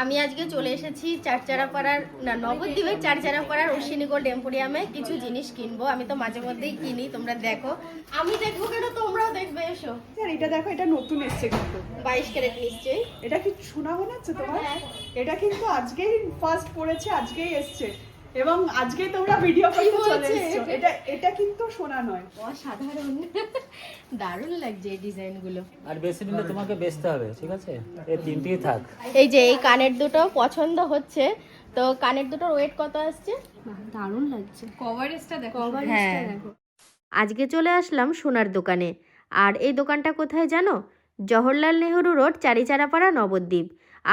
আমি আজকে চলে এসেছি চারচারাপাড়ার না নবদ্বীপের চারচারাপাড়ার অশ্বিনী গোল্ড এম্পোরিয়ামে কিছু জিনিস কিনবো। আমি তো মাঝে মধ্যেই কিনি, তোমরা দেখো। আমি দেখবো কেন, তোমরাও দেখবে, এসো। এটা দেখো, এটা নতুন এসছে কিন্তু 22 ক্যারেট নিশ্চয়ই। এটা কি সোনা মনে হচ্ছে তোমার? এটা কিন্তু আজকেই ফার্স্ট পড়েছে, আজকেই এসছে এবং আজকেই তোমরা ভিডিও করতে চলে এসেছো। এটা কিন্তু সোনা নয়, অসাধারণ, দারুণ লাগছে এই ডিজাইন গুলো। আর বেশি নিলে তোমাকে বেচতে হবে, ঠিক আছে? এই তিনটেই থাক। এই যে এই কানের দুটো পছন্দ হচ্ছে, তো কানের দুটোর ওয়েট কত আসছে? দারুণ লাগছে। কভারেজটা দেখো, হ্যাঁ। আজকে চলে আসলাম সোনার দোকানে। আর এই দোকানটা কোথায় জানো? জওহরলাল নেহরু রোড, চারিচারাপাড়া, নবদ্বীপ।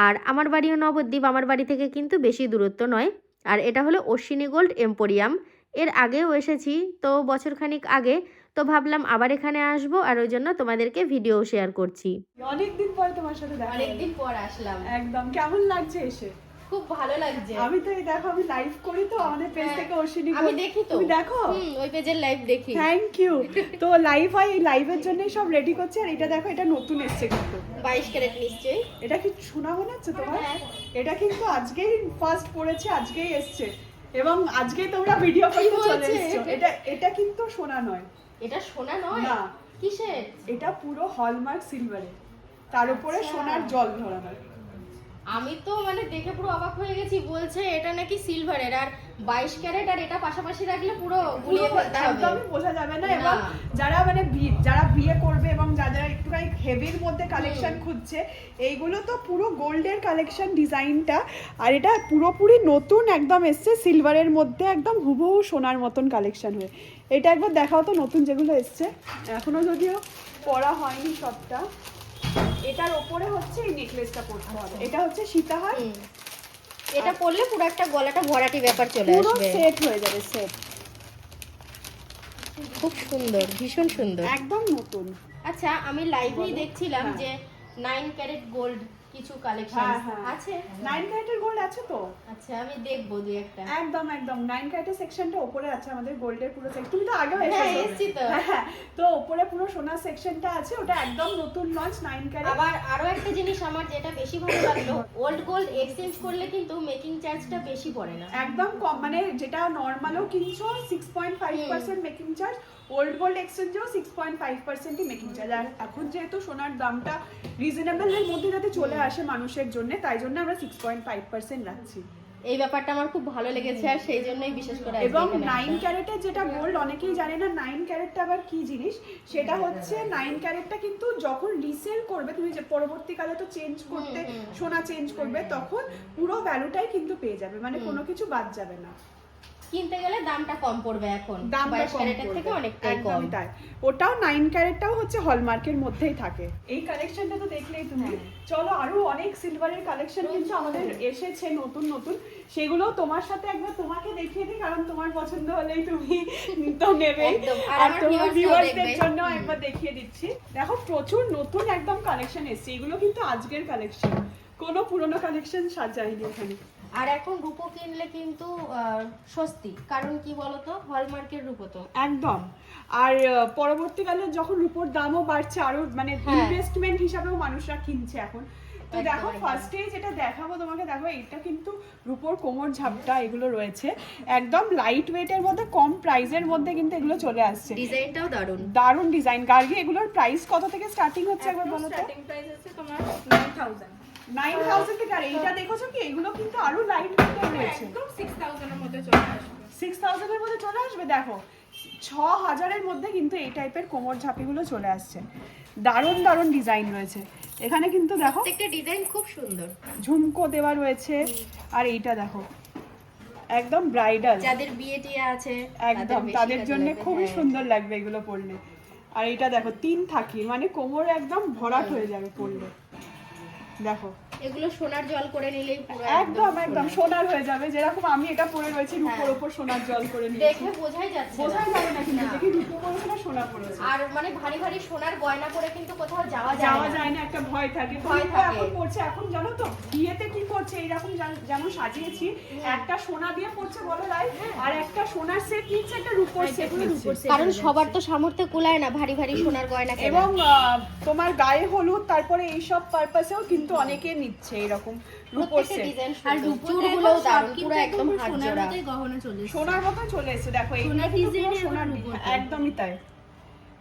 আর আমার বাড়িও নবদ্বীপ, আমার বাড়ি থেকে কিন্তু বেশি দূরত্ব নয়। আর এটা হলো অশ্বিনী গোল্ড এম্পোরিয়াম। এর আগেও এসেছি, তো বছরখানিক আগে, তো ভাবলাম আবার এখানে আসবো, আর ওই জন্য তোমাদেরকে ভিডিও শেয়ার করছি। অনেকদিন পর তোমার সাথে দেখা হলো। অনেকদিন পর আসলাম। একদম কেমন লাগছে এসে? খুব ভালো লাগছে। আমি তো এই দেখো, আমি লাইভ করি তো আমাদের পেজ থেকে অশ্বিনী আমি দেখি তো। তুমি দেখো? ওই পেজের লাইভ দেখি। Thank you. তো লাইভ হয়, এই লাইভের জন্যই সব রেডি করছে। আর এটা দেখো, এটা নতুন এসছে কিন্তু 22 ক্যারেট নিশ্চয়ই। এটা কি সোনা মনে হচ্ছে তোমার? হ্যাঁ। এটা কিন্তু আজকেই ফার্স্ট পড়েছে, আজকেই এসছে এবং আজকেই তোমরা ভিডিও করতে চলে এসেছো। এটা কিন্তু সোনা নয়। এটা সোনা নয়? না। কিসের? এটা পুরো হলমার্ক সিলভারে, তার উপরে আচ্ছা। সোনার জল ধরানো। আমি তো মানে দেখে পুরো অবাক হয়ে গেছি। বলছে এটা নাকি সিলভারের, আর 22 ক্যারেট, আর এটা পাশাপাশি রাখলে পুরো গুলিয়ে ফেলতে হবে। একদমই বোঝা যাবে না। না। এবং যারা মানে যারা বিয়ে করবে এবং যারা একটুখানি হেভির মধ্যে কালেকশন খুঁজছে, এইগুলো তো পুরো গোল্ডের কালেকশন ডিজাইনটা। আর এটা পুরোপুরি নতুন একদম এসছে সিলভারের মধ্যে, একদম হুবহু সোনার মতন কালেকশন হয়ে। এটা একবার দেখাও তো, নতুন যেগুলো এসছে, এখনো যদিও পরা হয়নি সবটা। এটার ওপরে হচ্ছে এই নেকলেসটা পরতে হবে। এটা হচ্ছে সীতাহার। এটা পরলে পুরো একটা গলাটা ভরাটি ব্যাপার চলে পুরো আসবে। সেট হয়ে যাবে, সেট। খুব সুন্দর, ভীষণ সুন্দর, একদম নতুন। আচ্ছা, আমি লাইভেই বলো। দেখছিলাম হ্যাঁ। যে 9 ক্যারেট গোল্ড কিছু কালেকশন আছে। 9 ক্যারেটের গোল্ড আছে তো? আচ্ছা, আমি দেখবো দুই একটা। একদম 9 ক্যারেটের সেকশনটা উপরে আছে আমাদের গোল্ডের পুরো সেকশন। তুমি তো আগেও হ্যাঁ, এসেছো। এসেছি তো। হ্যাঁ, তো উপরে পুরো সোনার সেকশনটা আছে, ওটা একদম নতুন লঞ্চ 9 ক্যারেট। আবার আরো একটা জিনিস আমার যেটা বেশি ভালো লাগলো, ওল্ড গোল্ড এক্সচেঞ্জ করলে কিন্তু মেকিং চার্জটা বেশি পড়ে না। একদম কম, মানে যেটা নরমালও কিনছো 6.5% মেকিং চার্জ, ওল্ড গোল্ড এক্সচেঞ্জেও 6.5%ই মেকিং চার্জ। আর এখন যেহেতু সোনার দামটা রিজনেবল এর মধ্যে যাতে চলে আসে মানুষের জন্য, তাই জন্য আমরা 6.5% রাখছি। এই ব্যাপারটা আমার খুব ভালো লেগেছে, আর সেই জন্যই বিশেষ করে আজকে এবং এখানে 9 আসা। ক্যারেটের যেটা গোল্ড, অনেকেই জানে না 9 ক্যারেটটা আবার কি জিনিস। সেটা হচ্ছে 9 ক্যারেটটা কিন্তু যখন রিসেল করবে তুমি, যে পরবর্তীকালে তো চেঞ্জ করতে, সোনা চেঞ্জ করবে, তখন পুরো ভ্যালুটাই কিন্তু পেয়ে যাবে, মানে কোনো কিছু বাদ যাবে না। কিনতে গেলে দামটা কম পড়বে এখন, দামটা 22 কম ক্যারেটের পড়বে। থেকে অনেকটাই কম। একদমই তাই। ওটাও 9 ক্যারেটটাও হচ্ছে হলমার্কের মধ্যেই থাকে। এই কালেকশনটা তো দেখলেই তুমি। চলো, আরো অনেক সিলভারের কালেকশন কিন্তু আমাদের এসেছে নতুন নতুন, সেগুলো তোমার সাথে একবার তোমাকে দেখিয়ে দিই, কারণ তোমার পছন্দ হলেই তুমি তো নেবেই। একদম, আর আর আমার তোমার viewers-রাও ভিউয়ার্সদের দেখবে। জন্য একবার দেখিয়ে দিচ্ছি। দেখো, প্রচুর নতুন একদম কালেকশন এসেছে। এগুলো কিন্তু আজকের কালেকশন, কোনো পুরনো কালেকশন সাজাইনি এখানে। আর এখন রূপো কিনলে কিন্তু সস্তি, কারণ কি বলতো, হলমার্কের রূপো তো। একদম। আর পরবর্তীকালে যখন রূপোর দামও বাড়ছে, আরো মানে হ্যাঁ। ইনভেস্টমেন্ট হিসাবেও মানুষরা কিনছে এখন। তো একদম, দেখো, একদম। ফার্স্টে যেটা দেখাবো তোমাকে, দেখো এটা কিন্তু রূপোর কোমর ঝাপটা এগুলো রয়েছে, একদম লাইট ওয়েটের মধ্যে, কম প্রাইসের মধ্যে কিন্তু এগুলো চলে আসছে। ডিজাইনটাও দারুণ। দারুণ ডিজাইন। গার্গি, এগুলোর প্রাইস কত থেকে স্টার্টিং হচ্ছে একবার বলো তো? স্টার্টিং প্রাইস আছে তোমার 9000। 9000 থেকে। আর এইটা দেখোছো কি, এগুলো কিন্তু আরো লাইট ওয়েটের রয়েছে, একদম 6000 এর মধ্যে চলে আসবে। 6000 এর মধ্যে চলে আসবে। দেখো, 6000 এর মধ্যে কিন্তু এই টাইপের কোমর ঝাঁপিগুলো চলে আসছে। দারুণ দারুণ ডিজাইন রয়েছে এখানে কিন্তু। দেখো, প্রত্যেকটা ডিজাইন খুব সুন্দর, ঝুমকো দেওয়া রয়েছে। আর এইটা দেখো, একদম ব্রাইডাল, যাদের বিয়ে টিয়ে আছে একদম বেশি তাদের কাজে জন্য লাগবে। খুবই হ্যাঁ। সুন্দর লাগবে এগুলো পরলে। আর এটা দেখো, 3 থাকি, মানে কোমর একদম ভরাট হয়ে যাবে পরলে। দেখো, এগুলো সোনার জল করে নিলেই পুরো একদম একদম সোনার। সোনার হয়ে যাবে। যেরকম আমি এটা পরে রয়েছি, রূপোর ওপর সোনার জল করে নিয়েছি। দেখে বোঝাই যাচ্ছে না। বোঝা যাবে না কিন্তু না। যে কি রূপো পরেছে না সোনা পরেছে। আর মানে ভারী ভারী সোনার গয়না পরে কিন্তু কোথাও যাওয়া যাওয়া যায় না। যায় না, একটা ভয় থাকে। ভয় তুমি তো থাকে। এখন পড়ছে, এখন জানো তো বিয়েতে কি করছে হচ্ছে এইরকম যেমন সাজিয়েছি, একটা সোনা দিয়ে পড়ছে বলো রাই, আর একটা সোনার সেট নিচ্ছে, একটা রূপোর সেট নিচ্ছে। কারণ সবার তো সামর্থ্য কুলায় না ভারী ভারী সোনার গয়না কেনা। এবং তোমার গায়ে হলুদ তারপরে এইসব পারপাসেও কিন্তু অনেকে নিচ্ছে এরকম রূপোর প্রত্যেকটা সেট। ডিজাইন আর সুন্দর, রূপোর চুড়গুলোও দেখো, দারুণ, সব পুরো কিন্তু একদম হাত সোনার জোড়া। মতোই গহনা চলে এসেছে। সোনার মতো চলে এসেছে, দেখো এই সোনার ডিজাইন আর সোনার রূপোর। একদমই তাই।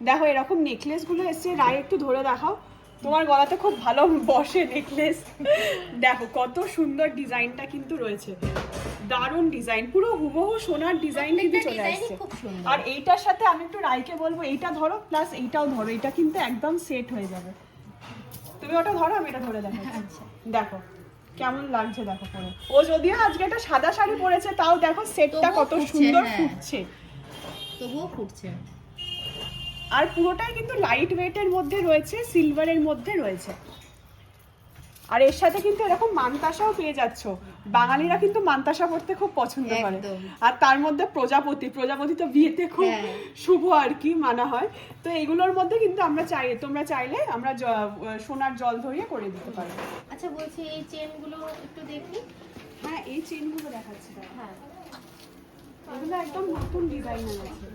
দেখো এরকম নেকলেস গুলো এসছে, রায় একটু ধরে দেখাও, তোমার গলাতে খুব ভালো বসে নেকলেস। দেখো কত সুন্দর ডিজাইনটা কিন্তু রয়েছে, দারুণ ডিজাইন, পুরো হুবহু সোনার ডিজাইন কিন্তু চলে ডিজাইনই আসছে। খুব সুন্দর। আর এইটার সাথে আমি একটু রাইকে বলবো এইটা ধরো প্লাস এইটাও ধরো, এটা কিন্তু একদম সেট হয়ে যাবে। তুমি ওটা ধরো, আমি এটা ধরে দেখাচ্ছি। দেখো কেমন লাগছে, দেখো পরে। ও যদিও আজকে একটা সাদা শাড়ি পরেছে, তাও দেখো সেটটা তবুও কত ফুটছে, সুন্দর হ্যাঁ। ফুটছে। তবুও ফুটছে। আর পুরোটাই কিন্তু লাইট ওয়েটের মধ্যে রয়েছে, সিলভারের মধ্যে রয়েছে। আর এর সাথে কিন্তু এরকম মানতাসাও পেয়ে যাচ্ছ, বাঙালিরা কিন্তু মানতাসা পড়তে খুব পছন্দ করে। একদম। আর তার মধ্যে প্রজাপতি তো বিয়েতে খুব হ্যাঁ। শুভ আর কি মানা হয়। তো এগুলোর মধ্যে কিন্তু তোমরা চাইলে আমরা সোনার জল ধরিয়ে করে দিতে পারি। আচ্ছা বলছি এই চেনগুলো একটু দেখি। হ্যাঁ এই চেনগুলো দেখাচ্ছি, হ্যাঁ, এগুলো একদম নতুন ডিজাইনের আছে,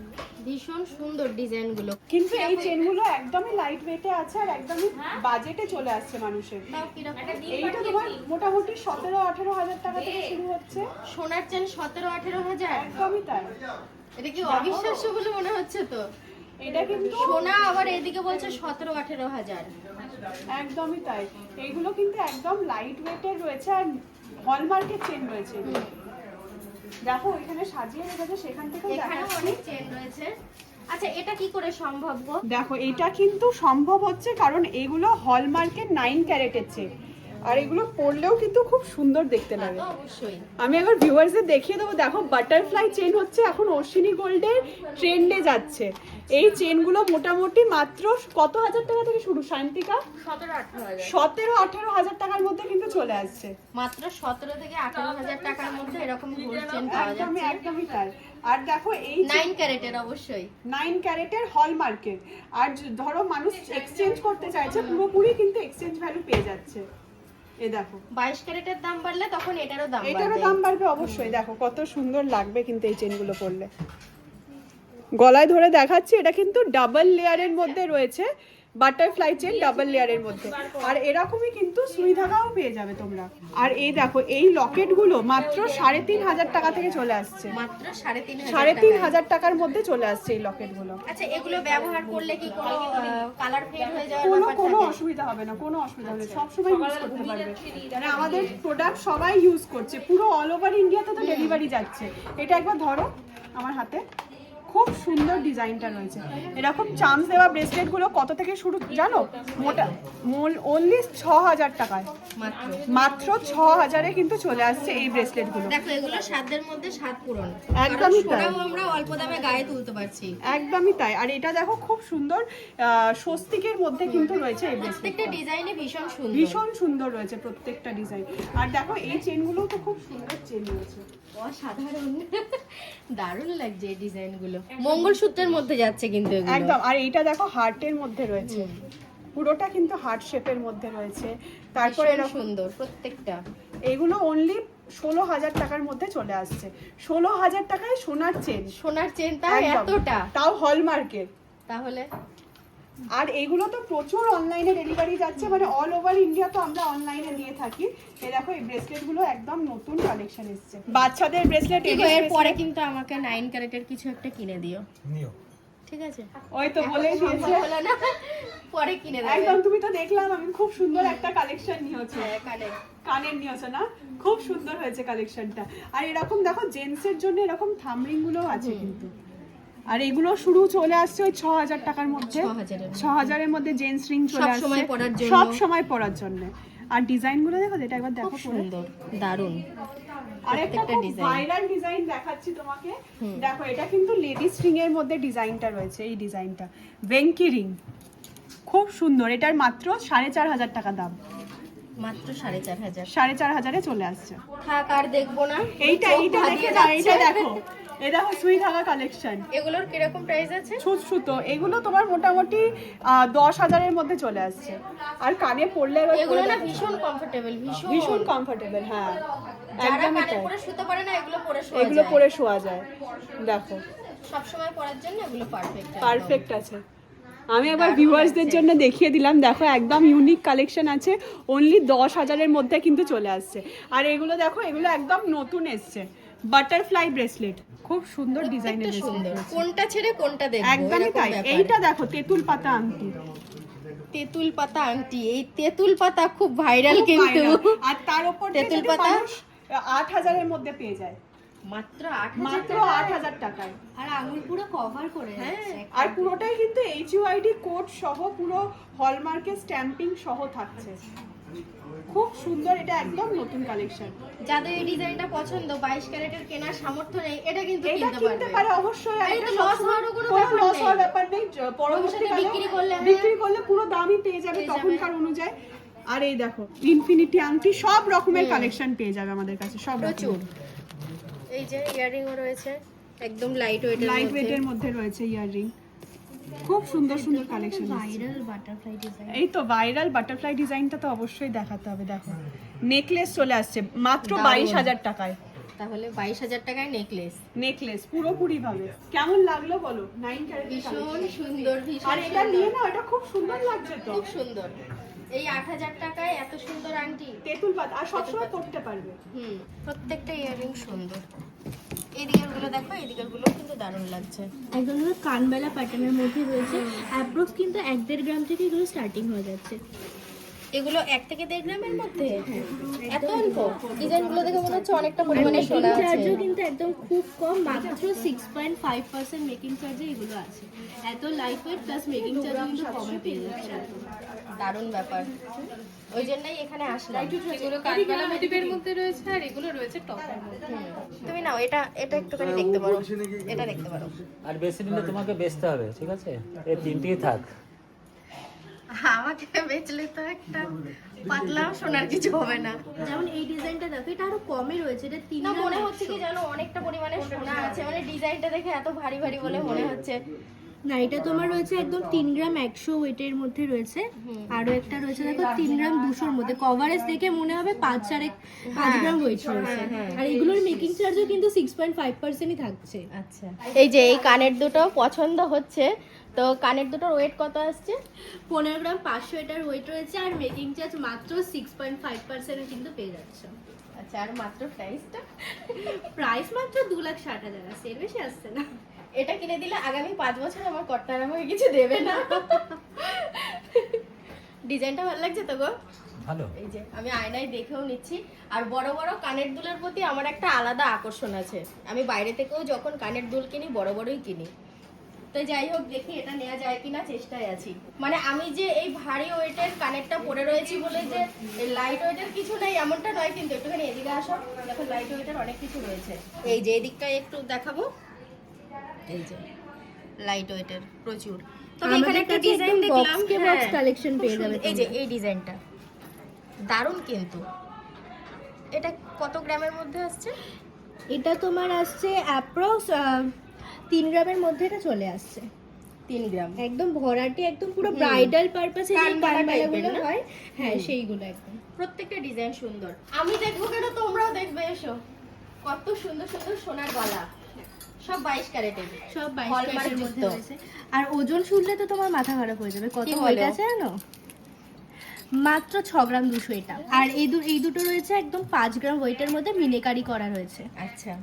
ভীষণ সুন্দর ডিজাইনগুলো। কিন্তু এই চেনগুলো একদমই লাইট ওয়েটে আছে আর একদমই বাজেটে চলে আসছে মানুষের। তাও কিরকম? এইটা তোমার মোটামুটি 17-18 হাজার টাকা থেকে শুরু হচ্ছে। সোনার চেন 17-18 হাজার? একদমই তাই। এটা কি অবিশ্বাস্য বলে মনে হচ্ছে তো? এটা কিন্তু সোনা আবার এদিকে বলছে 17-18 হাজার। একদমই তাই, এইগুলো কিন্তু একদম লাইট ওয়েটের রয়েছে আর হলমার্কের চেন রয়েছে। দেখো এখানে সাজিয়ে রেখেছে, সেখান থেকে এখানেও অনেক চেন রয়েছে। আচ্ছা এটা কি করে সম্ভব গো? দেখো এটা কিন্তু সম্ভব হচ্ছে কারণ এগুলো হলমার্কের 9 ক্যারেটের চেন, আর এগুলো পরলেও কিন্তু খুব সুন্দর দেখতে লাগে। তো অবশ্যই। আমি একবার ভিউয়ার্সদের দেখিয়ে দেবো, দেখো বাটারফ্লাই চেন হচ্ছে এখন অশ্বিনী গোল্ডের ট্রেন্ডে যাচ্ছে। এই চেনগুলো মোটামুটি মাত্র কত হাজার টাকা থেকে শুরু শান্তিকা? 17-18 হাজার। 17-18 হাজার টাকার মধ্যে কিন্তু চলে আসছে। মাত্র 17 থেকে 18 হাজার টাকার মধ্যে এরকম গোল্ড চেন পাওয়া যাচ্ছে। একদমই তাই। আর দেখো এই 9 ক্যারেটের অবশ্যই। 9 ক্যারেটের হলমার্কের। আর ধরো মানুষ এক্সচেঞ্জ করতে চাইছে, পুরোপুরি কিন্তু এক্সচেঞ্জ ভ্যালু পেয়ে যাচ্ছে। এই দেখো 22 ক্যারেটের দাম বাড়লে তখন এটারও দাম বাড়বে। এটারও দাম বাড়বে অবশ্যই। দেখো কত সুন্দর লাগবে কিন্তু এই চেনগুলো পরলে। গলায় ধরে দেখাচ্ছি, এটা কিন্তু ডাবল লেয়ারের মধ্যে রয়েছে, বাটারফ্লাই চেন ডাবল লেয়ারের মধ্যে। আর এরকমই কিন্তু সুই ধাগাও পেয়ে যাবে তোমরা। আর এই দেখো এই লকেটগুলো মাত্র 3,500 টাকা থেকে চলে আসছে, মাত্র 3,500 3,500 টাকার মধ্যে চলে আসছে এই লকেটগুলো। আচ্ছা এগুলো ব্যবহার করলে কি কোনো কালার ফেড হয়ে যাওয়ার কোনো ব্যাপার কোনো থাকে? অসুবিধা হবে না, কোনো অসুবিধা হবে না, সবসময় ইউজ করতে পারবে। মানে আমাদের প্রোডাক্ট সবাই ইউজ করছে, পুরো অল ওভার ইন্ডিয়াতে তো ডেলিভারি যাচ্ছে। এটা একবার ধরো আমার হাতে, খুব সুন্দর ডিজাইনটা রয়েছে। এরকম চান্স দেওয়া ব্রেসলেটগুলো কত থেকে শুরু জানো? মোটা অনলি 6,000 টাকায়, মাত্র 6,000-এ কিন্তু চলে আসছে এই ব্রেসলেটগুলো। দেখো এগুলো সাধ্যের মধ্যে স্বাদ পূরণ, একদমই তাই। সোনাও আমরা অল্প দামে গায়ে তুলতে পারছি। একদমই তাই। আর এটা দেখো খুব সুন্দর স্বস্তিকের মধ্যে কিন্তু রয়েছে এই ব্রেসলেট, প্রত্যেকটা ডিজাইনই ভীষণ সুন্দর। ভীষণ সুন্দর রয়েছে প্রত্যেকটা ডিজাইন। আর দেখো এই চেনগুলো তো খুব সুন্দর চেন রয়েছে, অসাধারণ, দারুণ লাগছে এই ডিজাইনগুলো। মঙ্গলসূত্রের মধ্যে যাচ্ছে কিন্তু এগুলো একদম। আর এইটা দেখো হার্টের মধ্যে রয়েছে, পুরোটা কিন্তু হার্ট শেপের মধ্যে রয়েছে। তারপরে ভীষণ এরকম সুন্দর প্রত্যেকটা। এগুলো অনলি 16,000 টাকার মধ্যে চলে আসছে। 16,000 টাকায় সোনার চেন, সোনার চেন তাও একদম। এতটা, তাও হলমার্কের। তাহলে আর এগুলো তো প্রচুর অনলাইনে ডেলিভারি যাচ্ছে, মানে অল ওভার ইন্ডিয়া তো আমরা অনলাইনে দিয়ে থাকি। এই দেখো এই ব্রেসলেট গুলো একদম নতুন কালেকশন এসেছে, বাচ্চাদের ব্রেসলেট। এর পরে কিন্তু আমাকে 9 ক্যারেটের কিছু একটা কিনে দিও, ঠিক আছে? ওই তো বলেই দিয়েছে, হলো না, পরে কিনে দেব একদম। তুমি তো দেখলাম আমি খুব সুন্দর একটা কালেকশন নিয়েছো, কানের নিয়েছো না? খুব সুন্দর হয়েছে কালেকশনটা। আর এরকম দেখো জেন্টসের জন্য এরকম থামরিং গুলো আছে কিন্তু। আর এগুলো শুরু চলে আসছে ওই 6,000 টাকার মধ্যে, 6,000-এর মধ্যে জেন্টস রিং চলে আসছে সবসময় পরার জন্য, সব সময় পরার জন্য। আর ডিজাইন গুলো দেখো, এটা একবার দেখো পরে। সুন্দর দারুণ। আরেকটা খুব ভাইরাল ডিজাইন দেখাচ্ছি তোমাকে। দেখো এটা কিন্তু লেডিস রিং এর মধ্যে ডিজাইনটা রয়েছে, এই ডিজাইনটা ভেঙ্কি রিং, খুব সুন্দর। এটার মাত্র 4,500 টাকা দাম, মাত্র 4,500। 4,500 চলে আসছে। থাক আর দেখবো না। এইটা চোখ এইটা দেখে ধাঁধিয়ে না, যাচ্ছে। এইটা দেখো, এই দেখো সুই ধাগা কালেকশন। এগুলোর কিরকম প্রাইস আছে? সুতো এগুলো তোমার মোটামুটি 10,000-এর মধ্যে চলে আসছে। আর কানে পরলে এবার এগুলো না ভীষণ কমফোর্টেবল, ভীষণ কমফোর্টেবল। হ্যাঁ, যারা একদমই কানে তাই। পরে শুতে পারে না এগুলো পরে শোয়া এগুলো যায়। পরে শোয়া যায়। দেখো সব সময় পরার জন্য এগুলো পারফেক্ট। পারফেক্ট আছে। আমি একবার ভিউয়ার্সদের জন্য দেখিয়ে দিলাম, দেখো একদম ইউনিক কালেকশন আছে, অনলি 10,000-এর মধ্যে কিন্তু চলে আসছে। আর এগুলো দেখো, এগুলো একদম নতুন এসছে, বাটারফ্লাই ব্রেসলেট, খুব সুন্দর ডিজাইনের সুন্দর। ব্রেসলেট। কোনটা ছেড়ে কোনটা দেখবো? একদমই এরকম তাই। ব্যাপার। এইটা দেখো তেঁতুল পাতা আংটি, তেঁতুল পাতা আংটি। এই তেঁতুল পাতা খুব ভাইরাল খুব কিন্তু। viral। আর তার উপর তেঁতুল তেঁতুল পাতা? পাতা 8,000-এর মধ্যে পেয়ে যায়, মাত্র মাত্র 8,000 টাকায়। আর আঙুল পুরো কভার করে যাচ্ছে। আর পুরোটাই কিন্তু HUID কোড সহ, পুরো হলমার্কের স্ট্যাম্পিং সহ থাকছে। খুব সুন্দর, এটা একদম নতুন কালেকশন। যাদের এই ডিজাইনটা পছন্দ, 22 ক্যারেটের কেনার সামর্থ্য নেই, এটা কিন্তু এটা কিনতে কিনতে পারবে। পারে অবশ্যই। আর আর এটা এটা লস loss হওয়ারও কোনো ব্যাপার লস নেই। হওয়ার ব্যাপার নেই। পরবর্তীকালে বিক্রি করলে, হ্যাঁ। বিক্রি করলে পুরো দামই পেয়ে যাবে তখনকার অনুযায়ী। আর এই দেখো ইনফিনিটি আংটি, সব রকমের কালেকশন পেয়ে যাবে আমাদের কাছে, সব প্রচুর। এই যে ইয়াররিংও রয়েছে, একদম লাইট ওয়েটের লাইট মধ্যে। ওয়েটের মধ্যে রয়েছে ইয়াররিং। খুব সুন্দর সুন্দর কালেকশন। Viral butterfly design. এই তো ভাইরাল বাটারফ্লাই ডিজাইনটা তো অবশ্যই দেখাতে হবে। দেখো নেকলেস চলে আসছে মাত্র দারুণ। 22,000 টাকায়। তাহলে 22,000 টাকায় নেকলেস। নেকলেস পুরোপুরি ভাবে কেমন লাগলো বলো? 9 ক্যারেট ভীষণ সুন্দর, ভীষণ আর এটা সুন্দর। নিয়ে না, এটা খুব সুন্দর লাগছে তো। খুব সুন্দর। এই 8,000 টাকায় এত সুন্দর আংটি। তেঁতুল পাতা, আর সবসময় পরতে পারবে। প্রত্যেকটা ইয়াররিং সুন্দর। এই দিকেরগুলো দেখো, এই দিকেরগুলো কিন্তু দারুণ লাগছে। একদম পুরো কানবেলা প্যাটার্নের মধ্যে রয়েছে। অ্যাপ্রক্স কিন্তু 1-1.5 গ্রাম থেকে এগুলো স্টার্টিং হয়ে যাচ্ছে। এগুলো 1 থেকে 1.5 গ্রামের মধ্যে এত অল্প? ডিজাইনগুলো দেখে মনে হচ্ছে অনেকটা পরিমাণে সোনা আছে। চার্জও কিন্তু একদম খুব কম, মাত্র 6.5% মেকিং চার্জে এগুলো আছে। এত light weight plus making charge কিন্তু কমে পেয়ে যাচ্ছে। দারুণ ব্যাপার, ওই জন্যই এখানে আসলাম। এগুলো কাঠবালা মোটিভের মধ্যে রয়েছে আর এগুলো রয়েছে টপের মধ্যে। তুমি নাও, এটা এটা একটুখানি দেখতে পারো, এটা দেখতে পারো। আর বেশি নিলে তোমাকে বেচতে হবে, ঠিক আছে? এই তিনটেই থাক। আমাকে বেচলে তো একটা পাতলা সোনার কিছু হবে না। যেমন এই ডিজাইনটা দেখো, এটা আরো কমে রয়েছে, এটা 3 না, গ্রাম মনে হচ্ছে কি জানো, অনেকটা পরিমাণে সোনা আছে, মানে ডিজাইনটা দেখে এত ভারী ভারী বলে মনে হচ্ছে। না, এটা তোমার রয়েছে একদম 3 গ্রাম 100 ওয়েটের মধ্যে রয়েছে। আরো একটা রয়েছে দেখো 3 গ্রাম 200-র মধ্যে। কভারেজ দেখে মনে হবে 5 গ্রাম ওয়েট রয়েছে। আর এগুলোর মেকিং চার্জও কিন্তু 6.5%ই থাকছে। আচ্ছা, এই যে এই কানের দুটো পছন্দ হচ্ছে, তো কানের দুটোর ওয়েট কত আসছে? 15 গ্রাম 500 এটার ওয়েট রয়েছে, আর মেকিং চার্জ মাত্র 6.5% কিন্তু পেয়ে যাচ্ছে। আচ্ছা, আর মাত্র প্রাইসটা? প্রাইস মাত্র 2,60,000 আছে, এর বেশি আসছে না। এটা কিনে দিলে আগামী 5 বছর আমার কর্তার আমাকে কিছু দেবে না। ডিজাইনটা ভালো লাগছে তো গো? ভালো। এই যে আমি আয়নায় দেখেও নিচ্ছি। আর বড় বড় কানের দুলের প্রতি আমার একটা আলাদা আকর্ষণ আছে। আমি বাইরে থেকেও যখন কানের দুল কিনি, বড় বড়ই কিনি। তো যাই হোক, দেখি এটা নেওয়া যায় কিনা, চেষ্টায় আছি। মানে আমি যে এই ভারী ওয়েটের কানেরটা পরে রয়েছি বলে যে লাইট ওয়েটের কিছু নেই এমনটা নয়, কিন্তু একটুখানি এদিকে আসো, দেখো লাইট ওয়েটের অনেক কিছু রয়েছে। এই যে এই দিকটায় একটু দেখাবো, এই যে লাইট ওয়েটের প্রচুর। তবে এখানে একটা ডিজাইন দেখলাম, বক্স কালেকশন পেয়ে যাবে। এই যে এই ডিজাইনটা দারুণ কিন্তু। এটা কত গ্রামের মধ্যে আসছে? এটা তোমার আসছে অ্যাপ্রক্স 3 গ্রামের মধ্যে এটা চলে আসছে। 3 গ্রাম। একদম ভরাটি, একদম পুরো ব্রাইডাল পারপাসে যে কানবালা কানবালাগুলো type-এর না? হয়, হ্যাঁ সেইগুলো একদম। প্রত্যেকটা ডিজাইন সুন্দর। আমি দেখবো কেন, তোমরাও দেখবে, এসো। কত সুন্দর সুন্দর সোনার গলা, সব 22 ক্যারেটের, সব 22 হলমার্ক ক্যারেটের মধ্যে যুক্ত। রয়েছে। আর ওজন শুনলে তো তোমার মাথা খারাপ হয়ে যাবে, কত কি ওয়েট বলো? আছে জানো? মাত্র 6 গ্রাম 200 এটা। আর এই দুটো রয়েছে একদম 5 গ্রাম ওয়েটের মধ্যে মিনেকারি করা রয়েছে। আচ্ছা,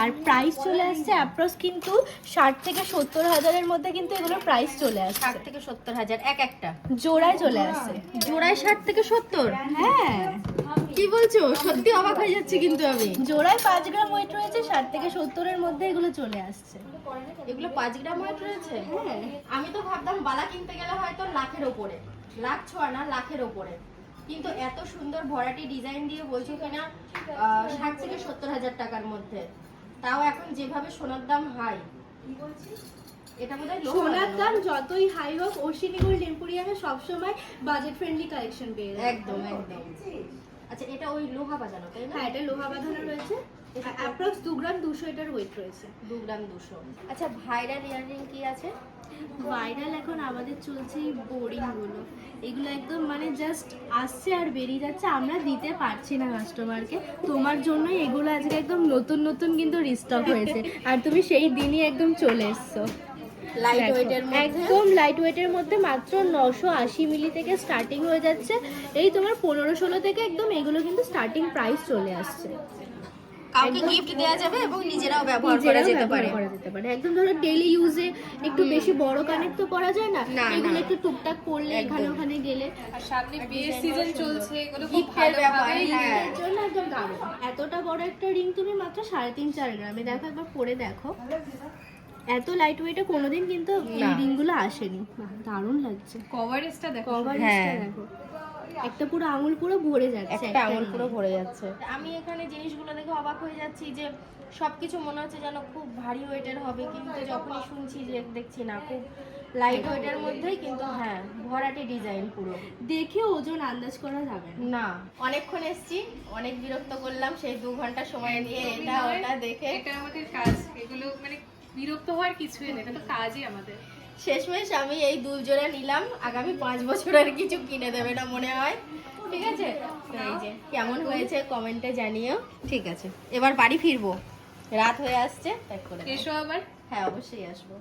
আর প্রাইস চলে আসছে অ্যাপ্রক্স কিন্তু 60 থেকে 70,000-এর মধ্যে কিন্তু এগুলোর প্রাইস চলে আসছে। 60 থেকে 70,000 এক একটা জোড়ায় চলে আসছে। জোড়ায় 60 থেকে 70? হ্যাঁ, কি বলছো? সত্যি অবাক হয়ে যাচ্ছি কিন্তু আমি। জোড়ায় 5 গ্রাম ওয়েট রয়েছে, 60 থেকে 70-এর মধ্যে এগুলো চলে আসছে। এগুলো 5 গ্রাম ওয়েট রয়েছে? হ্যাঁ, আমি তো ভাবতাম বালা কিনতে গেলে হয়তো লাখের ওপরে, লাখ ছোঁয়া না, লাখের ওপরে। কিন্তু এত সুন্দর ভরাটি ডিজাইন দিয়ে বলছো কিনা 60 থেকে 70,000 টাকার মধ্যে, তাও এখন যেভাবে সোনার দাম হাই। এটা বোধহয় সোনার দাম যতই হাই হোক অশ্বিনী গোল্ড এম্পোরিয়ামে সবসময় বাজেট ফ্রেন্ডলি কালেকশন পেয়ে যাবে। একদম একদম। আচ্ছা এটা ওই লোহা বাঁধানো তাই না? হ্যাঁ, এটা লোহা বাঁধানো রয়েছে, অ্যাপ্রক্স 2 গ্রাম 200 এটার ওয়েট রয়েছে। 2 গ্রাম 200। আচ্ছা ভাইরাল ইয়াররিং কি আছে? ভাইরাল এখন আমাদের চলছে এই বোরিং গুলো, এগুলো একদম মানে জাস্ট আসছে আর বেরিয়ে যাচ্ছে, আমরা দিতে পারছি না কাস্টমারকে। তোমার জন্যই এগুলো আজকে একদম নতুন নতুন কিন্তু রিস্টক হয়েছে, আর তুমি সেই দিনই একদম চলে এসছো। লাইট দেখো, ওয়েটের মধ্যে একদম লাইট ওয়েটের মধ্যে মাত্র 980 মিলি থেকে স্টার্টিং হয়ে যাচ্ছে। এই তোমার 15-16 থেকে একদম এগুলো কিন্তু স্টার্টিং প্রাইস চলে আসছে। কাউকে গিফট দেওয়া যাবে এবং নিজেরাও ব্যবহার করা যেতে পারে। একদম ধরো ডেইলি ইউজে একটু বেশি বড় কানেক্ট তো করা যায় না, না, এগুলো না। একটু টুকটাক পড়লে এখানে ওখানে গেলে আর সামনে বিয়ের সিজন চলছে, এগুলো খুব গিফটের ব্যাপার, ভালোভাবে হ্যাঁ। এর জন্য একদম দারুণ। এতটা বড় একটা রিং তুমি মাত্র 3.5-4 গ্রামে, দেখো একবার পরে দেখো, এত লাইট ওয়েটে কোনোদিন কিন্তু এই রিংগুলো আসেনি। বাহ, দারুণ লাগছে। কভারেজটা দেখো। কভারেজটা দেখো, একটা পুরো আঙুল পুরো ভরে যাচ্ছে, একটা আঙুল পুরো ভরে যাচ্ছে। আমি এখানে জিনিসগুলো দেখে অবাক হয়ে যাচ্ছি যে সবকিছু মনে হচ্ছে যেন খুব ভারী ওয়েটের হবে, কিন্তু যখনই শুনছি যে দেখছি না, খুব লাইট ওয়েটের মধ্যেই, কিন্তু হ্যাঁ ভরাটি ডিজাইন পুরো। দেখে ওজন আন্দাজ করা যাবে না। না অনেকক্ষণ এসছি, অনেক বিরক্ত করলাম সেই 2 ঘন্টা সময় নিয়ে এটা ওটা দেখে। এটা আমাদের কাজ, এগুলো মানে বিরক্ত হওয়ার কিছুই নেই, এটা তো কাজই আমাদের। শেষমেশ আমি এই 2 জোড়া নিলাম, আগামী 5 বছর আর কিছু কিনে দেবে না মনে হয়। ঠিক আছে, তো এই যে কেমন হয়েছে কমেন্টে জানিও। ঠিক আছে, এবার বাড়ি ফিরবো, রাত হয়ে আসছে, প্যাক করে দাও। এসো আবার। হ্যাঁ অবশ্যই আসবো।